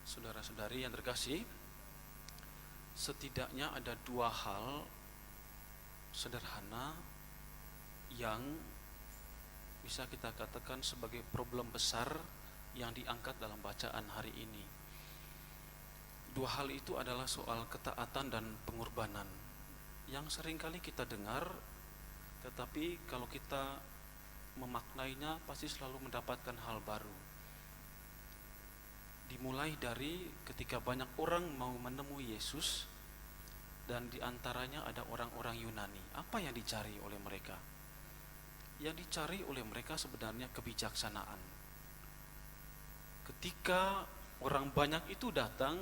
Saudara-saudari yang terkasih, setidaknya ada dua hal sederhana yang bisa kita katakan sebagai problem besar yang diangkat dalam bacaan hari ini. Dua hal itu adalah soal ketaatan dan pengorbanan yang seringkali kita dengar, tetapi kalau kita memaknainya pasti selalu mendapatkan hal baru. Dimulai dari ketika banyak orang mau menemui Yesus, dan diantaranya ada orang-orang Yunani. Apa yang dicari oleh mereka? Yang dicari oleh mereka sebenarnya kebijaksanaan. Ketika orang banyak itu datang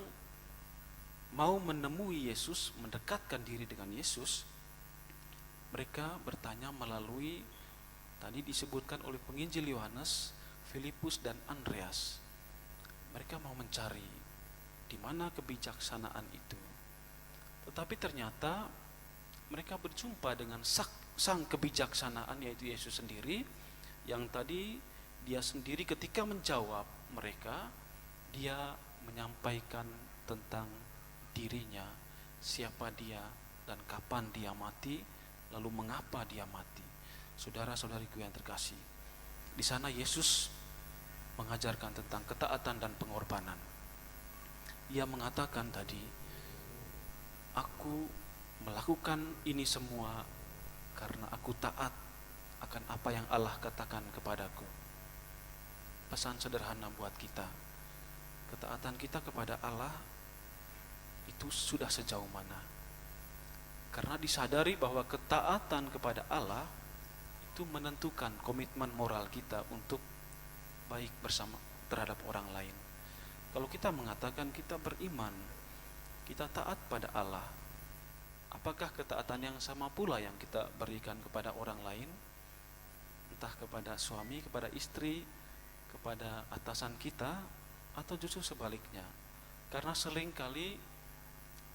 mau menemui Yesus, mendekatkan diri dengan Yesus, mereka bertanya melalui, tadi disebutkan oleh penginjil Yohanes, Filipus dan Andreas. Mereka mau mencari di mana kebijaksanaan itu. Tetapi ternyata mereka berjumpa dengan sang kebijaksanaan, yaitu Yesus sendiri, yang tadi dia sendiri ketika menjawab mereka, dia menyampaikan tentang dirinya, siapa dia dan kapan dia mati, lalu mengapa dia mati. Saudara-saudariku yang terkasih, di sana Yesus mengajarkan tentang ketaatan dan pengorbanan. Ia mengatakan tadi, aku melakukan ini semua karena aku taat akan apa yang Allah katakan kepadaku. Pesan sederhana buat kita. Ketaatan kita kepada Allah itu sudah sejauh mana? Karena disadari bahwa ketaatan kepada Allah itu menentukan komitmen moral kita untuk baik bersama terhadap orang lain. Kalau kita mengatakan kita beriman, kita taat pada Allah, apakah ketaatan yang sama pula yang kita berikan kepada orang lain? Entah kepada suami, kepada istri, kepada atasan kita, atau justru sebaliknya? Karena seringkali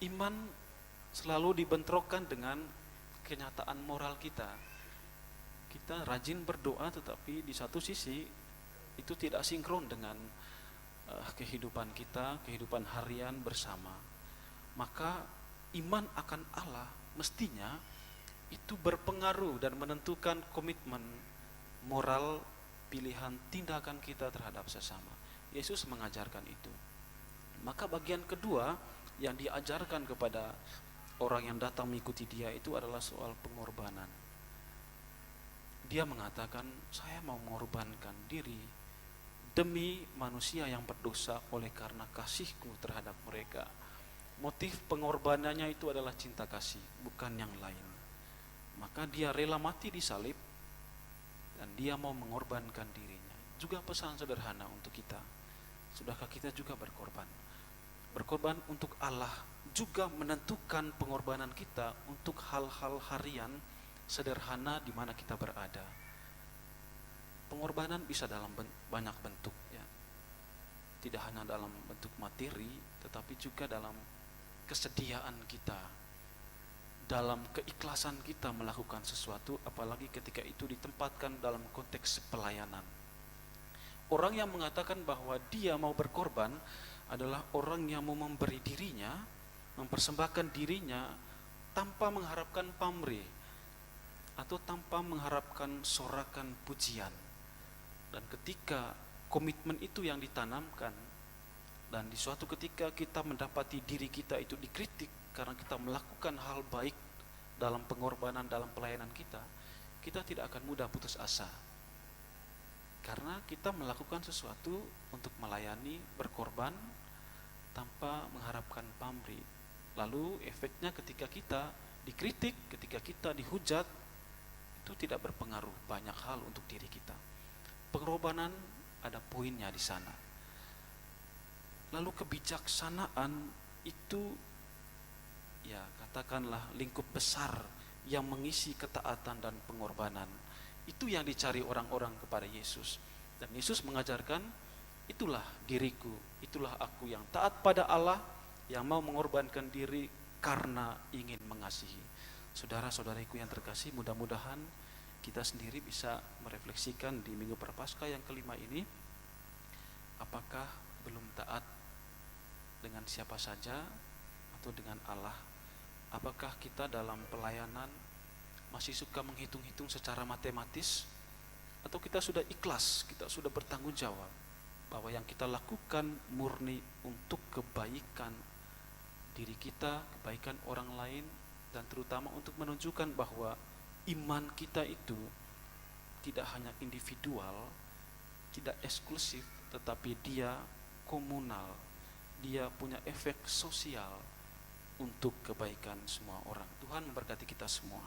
iman selalu dibentrokkan dengan kenyataan moral kita. Kita rajin berdoa, tetapi di satu sisi itu tidak sinkron dengan kehidupan kita, kehidupan harian bersama. Maka iman akan Allah mestinya itu berpengaruh dan menentukan komitmen moral, pilihan tindakan kita terhadap sesama. Yesus mengajarkan itu. Maka bagian kedua yang diajarkan kepada orang yang datang mengikuti dia itu adalah soal pengorbanan. Dia mengatakan, saya mau mengorbankan diri demi manusia yang berdosa oleh karena kasihku terhadap mereka. Motif pengorbanannya itu adalah cinta kasih, bukan yang lain. Maka dia rela mati di salib dan dia mau mengorbankan dirinya. Juga pesan sederhana untuk kita. Sudahkah kita juga berkorban? Berkorban untuk Allah juga menentukan pengorbanan kita untuk hal-hal harian sederhana di mana kita berada. Pengorbanan bisa dalam banyak bentuk, ya. Tidak hanya dalam bentuk materi, tetapi juga dalam kesediaan kita, dalam keikhlasan kita melakukan sesuatu, apalagi ketika itu ditempatkan dalam konteks pelayanan. Orang yang mengatakan bahwa dia mau berkorban adalah orang yang mau memberi dirinya, mempersembahkan dirinya tanpa mengharapkan pamrih atau tanpa mengharapkan sorakan pujian. Dan ketika komitmen itu yang ditanamkan, dan di suatu ketika kita mendapati diri kita itu dikritik karena kita melakukan hal baik dalam pengorbanan, dalam pelayanan kita, kita tidak akan mudah putus asa. Karena kita melakukan sesuatu untuk melayani, berkorban tanpa mengharapkan pamrih. Lalu efeknya ketika kita dikritik, ketika kita dihujat, itu tidak berpengaruh banyak hal untuk diri kita. Pengorbanan ada poinnya di sana. Lalu kebijaksanaan itu, ya katakanlah lingkup besar yang mengisi ketaatan dan pengorbanan. Itu yang dicari orang-orang kepada Yesus. Dan Yesus mengajarkan, itulah diriku, itulah aku yang taat pada Allah, yang mau mengorbankan diri karena ingin mengasihi. Saudara-saudariku yang terkasih, mudah-mudahan kita sendiri bisa merefleksikan di Minggu Prapaskah yang kelima ini, apakah belum taat dengan siapa saja atau dengan Allah? Apakah kita dalam pelayanan masih suka menghitung-hitung secara matematis, atau kita sudah ikhlas, kita sudah bertanggung jawab bahwa yang kita lakukan murni untuk kebaikan diri kita, kebaikan orang lain, dan terutama untuk menunjukkan bahwa iman kita itu tidak hanya individual, tidak eksklusif, tetapi dia komunal, dia punya efek sosial untuk kebaikan semua orang. Tuhan memberkati kita semua.